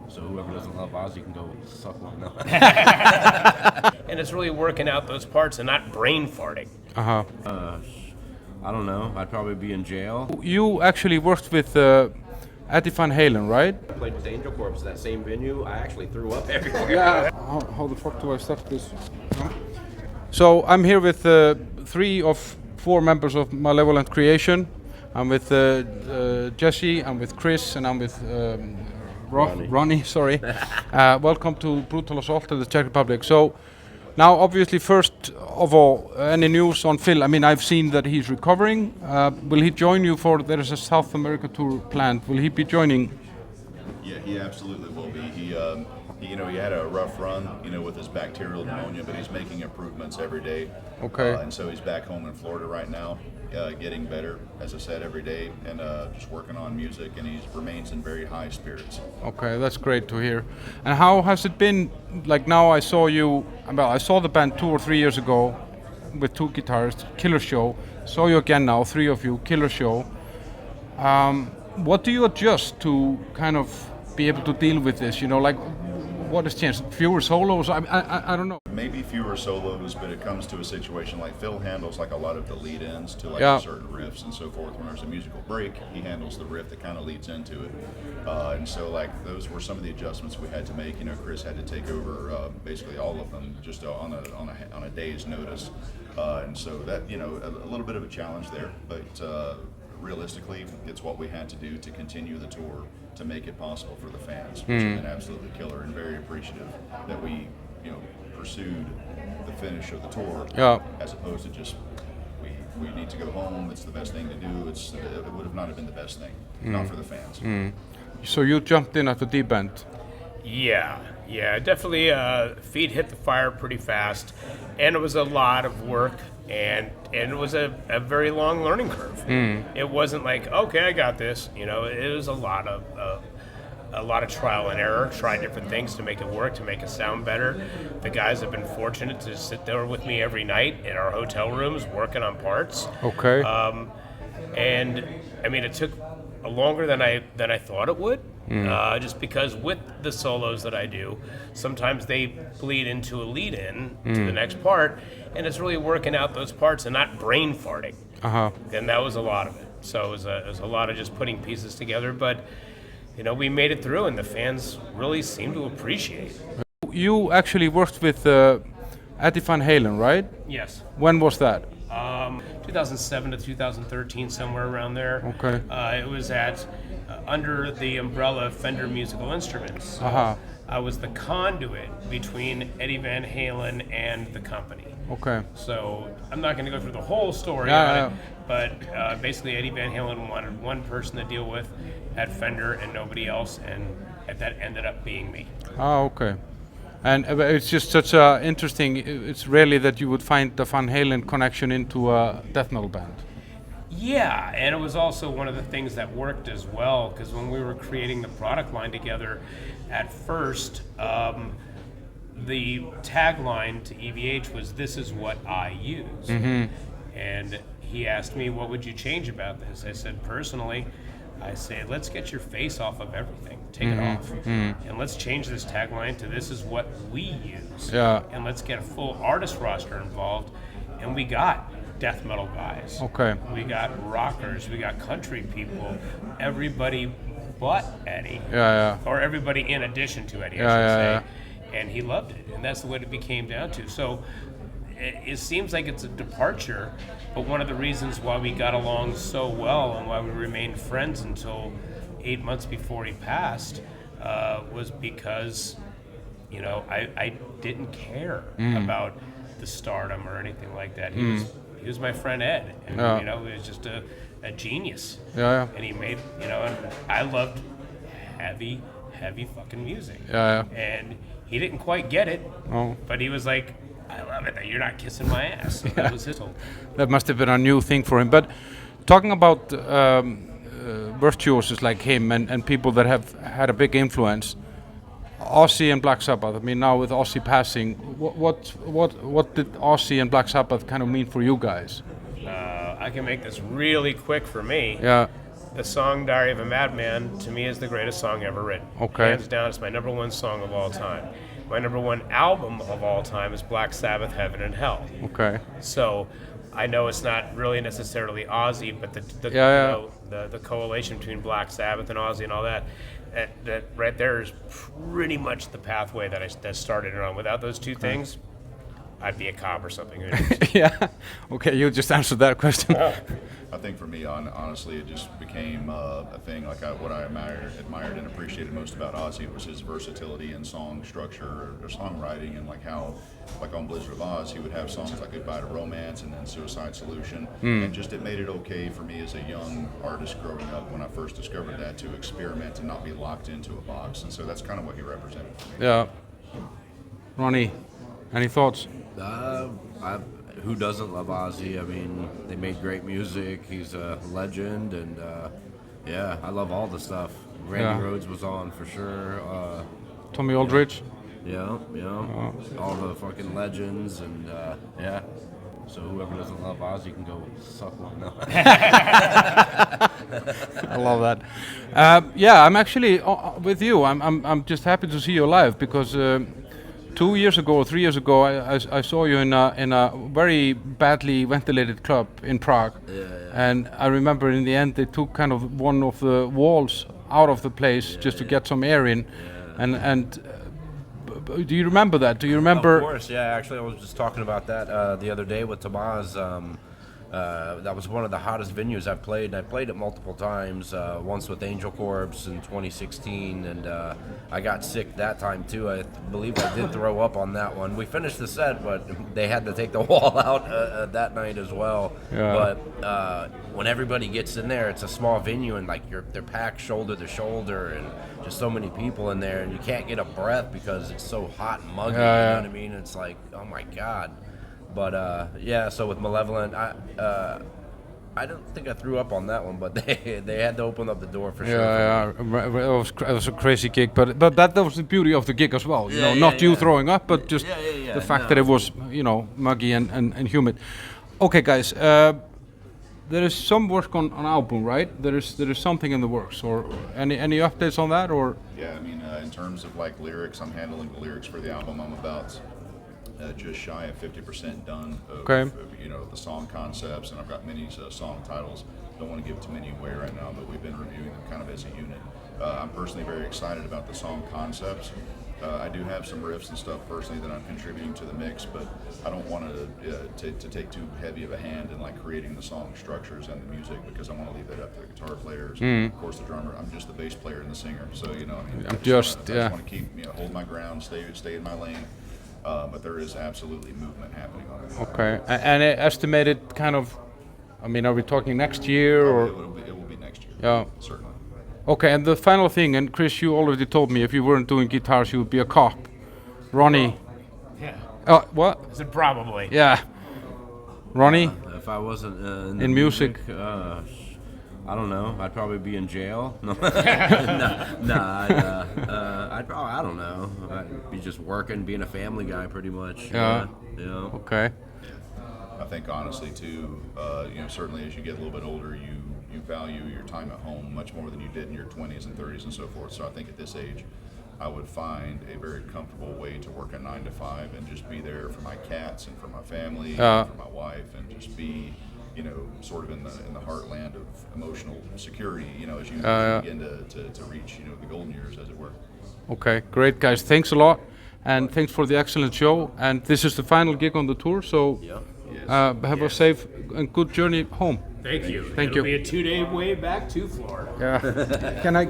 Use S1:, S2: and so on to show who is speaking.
S1: So whoever doesn't love Ozzy can go suck one. No.
S2: And it's really working out those parts and not brain farting.
S3: Uh-huh.
S1: I don't know. I'd probably be in jail.
S3: You actually worked with Eddie Van Halen, right?
S1: I played with Angel Corpse, that same venue. I actually threw up everywhere.
S3: Yeah. How the fuck do I start this? So I'm here with 3 of 4 members of Malevolent Creation. I'm with Jesse, I'm with Chris, and I'm with Ronnie. Sorry. Welcome to Brutal Assault in the Czech Republic. So now, obviously, first of all, any news on Phil? I mean, I've seen that he's recovering. Will he join you for? There is a South America tour planned. Will he be joining?
S4: Yeah, he absolutely will be. He had a rough run, with his bacterial pneumonia, but he's making improvements every day.
S3: Okay.
S4: And so he's back home in Florida right now, getting better, as I said, every day, and just working on music, and he remains in very high spirits.
S3: Okay, that's great to hear. And how has it been? Like now, I saw you. Well, I saw the band 2 or 3 years ago with 2 guitarists, killer show. Saw you again now, 3 of you, killer show. What do you adjust to kind of be able to deal with this? What has changed? Fewer solos? I don't know.
S4: Maybe fewer solos, but it comes to a situation like Phil handles like a lot of the lead-ins to like certain riffs and so forth. When there's a musical break, he handles the riff that kind of leads into it. And so like those were some of the adjustments we had to make. Chris had to take over basically all of them just on a day's notice. And so that a little bit of a challenge there, but realistically, it's what we had to do to continue the tour to make it possible for the fans, which has been absolutely killer and very appreciative that we, pursued the finish of the tour as opposed to just we need to go home. It's the best thing to do. It would have not have been the best thing, not for the fans.
S3: So you jumped in at the deep end.
S2: Yeah, definitely. Feet hit the fire pretty fast, and it was a lot of work, and it was a very long learning curve. It wasn't like, okay, I got this. It was a lot of trial and error. Try different things to make it work, to make it sound better. The guys have been fortunate to sit there with me every night in our hotel rooms working on parts.
S3: Okay.
S2: And I mean, it took longer than I thought it would. Just because with the solos that I do, sometimes they bleed into a lead-in to the next part, and it's really working out those parts and not brain farting. And that was a lot of it. So it was a lot of just putting pieces together, but we made it through, and the fans really seemed to appreciate it.
S3: You actually worked with Eddie Van Halen, right?
S2: Yes.
S3: When was that?
S2: 2007 to 2013, somewhere around there.
S3: Okay.
S2: It was under the umbrella of Fender Musical Instruments. I was the conduit between Eddie Van Halen and the company.
S3: Okay.
S2: So I'm not going to go through the whole story but basically Eddie Van Halen wanted one person to deal with at Fender and nobody else, and that ended up being me.
S3: Okay. And it's just such a interesting. It's rarely that you would find the Van Halen connection into a death metal band.
S2: Yeah, and it was also one of the things that worked as well, because when we were creating the product line together, at first, the tagline to EVH was, "This is what I use." And he asked me, what would you change about this? I said, personally, I say, let's get your face off of everything. Take it off. And let's change this tagline to, this is what we use. And let's get a full artist roster involved. And we got death metal guys.
S3: Okay.
S2: We got rockers. We got country people. Everybody but Eddie. Or everybody in addition to Eddie, I should say. And he loved it. And that's what it became down to. So it seems like it's a departure, but one of the reasons why we got along so well and why we remained friends until 8 months before he passed was because, I didn't care about the stardom or anything like that. He was my friend Ed, and he was just a genius. And he made, and I loved heavy fucking music. And he didn't quite get it, but he was like, I love it that you're not kissing my ass. So that was his whole.
S3: That must have been a new thing for him. But talking about virtuosos like him and people that have had a big influence, Ozzy and Black Sabbath. I mean, now with Ozzy passing, what did Ozzy and Black Sabbath kind of mean for you guys?
S2: I can make this really quick for me. the song Diary of a Madman, to me, is the greatest song ever written.
S3: Okay.
S2: Hands down, it's my number one song of all time. My number one album of all time is Black Sabbath, Heaven and Hell.
S3: Okay.
S2: So I know it's not really necessarily Ozzy, but the
S3: Yeah.
S2: You know, the correlation between Black Sabbath and Ozzy and all that right there is pretty much the pathway that started it on. Without those two things, I'd be a cop or something.
S3: Yeah. Okay, you just answered that question.
S4: I think for me, honestly, it just became a thing. Like what I admired and appreciated most about Ozzy was his versatility in song structure or songwriting, and like how, like on Blizzard of Oz, he would have songs like Goodbye to Romance and then Suicide Solution, and just it made it okay for me as a young artist growing up when I first discovered that to experiment and not be locked into a box, and so that's kind of what he represented for me.
S3: Yeah. Ronnie, any thoughts?
S1: Who doesn't love Ozzy? I mean, they made great music. He's a legend, and yeah, I love all the stuff. Randy Rhoads was on for sure.
S3: Tommy Aldridge?
S1: Yeah, all the fucking legends, and yeah. So whoever doesn't love Ozzy can go suck one. No.
S3: I love that. Yeah, I'm actually with you. I'm just happy to see you live because 2 years ago or 3 years ago, I saw you in a very badly ventilated club in Prague.
S1: Yeah.
S3: And I remember in the end they took kind of one of the walls out of the place just to get some air in. Yeah. And do you remember that? Do you remember?
S1: Of course, yeah. Actually, I was just talking about that the other day with Tomas. That was one of the hottest venues I've played, and I played it multiple times, once with Angel Corpse in 2016, and I got sick that time too. I believe I did throw up on that one. We finished the set, but they had to take the wall out that night as well.
S3: Yeah.
S1: But when everybody gets in there, it's a small venue, and like they're packed shoulder to shoulder, and just so many people in there, and you can't get a breath because it's so hot and muggy, you know what I mean? It's like, oh my God. But yeah, so with Malevolent, I don't think I threw up on that one, but they had to open up the door for sure.
S3: Yeah, it was a crazy gig, but that was the beauty of the gig as well. You know, not you throwing up, but just the fact that it was, you know, muggy and humid. Okay, guys, there is some work on album, right? There is something in the works, or any updates on that, or?
S4: Yeah, I mean, in terms of like lyrics, I'm handling the lyrics for the album. I'm about just shy of 50% done of, you know, the song concepts, and I've got many song titles. Don't want to give too many away right now, but we've been reviewing them kind of as a unit. I'm personally very excited about the song concepts. I do have some riffs and stuff personally that I'm contributing to the mix, but I don't want to take too heavy of a hand in like creating the song structures and the music, because I want to leave that up to the guitar players, of course the drummer. I'm just the bass player and the singer, so you know, I mean, I just want to keep, you know, hold my ground, stay in my lane. But there is absolutely movement happening on it.
S3: Okay, and estimated kind of, I mean, are we talking next year or?
S4: It will be next year.
S3: Yeah,
S4: certainly.
S3: Okay, and the final thing, and Chris, you already told me if you weren't doing guitars, you would be a cop. Ronnie.
S2: Yeah.
S3: What?
S2: I said probably.
S3: Yeah. Ronnie.
S1: If I wasn't
S3: in music.
S1: I don't know. I'd probably be in jail. No, I'd probably, I don't know. I'd be just working, being a family guy, pretty much.
S3: Yeah.
S1: Yeah.
S3: Okay.
S4: I think honestly too, you know, certainly as you get a little bit older, you value your time at home much more than you did in your 20s and 30s and so forth. So I think at this age, I would find a very comfortable way to work a 9 to 5 and just be there for my cats and for my family, and for my wife, and just be, you know, sort of in the heartland of emotional security, you know, as you begin to reach, you know, the golden years, as it were.
S3: Okay, great, guys. Thanks a lot, and thanks for the excellent show. And this is the final gig on the tour, so have a safe and good journey home.
S2: Thank you.
S3: Thank you.
S2: It'll be a 2-day way back to Florida.
S3: Yeah. Can I?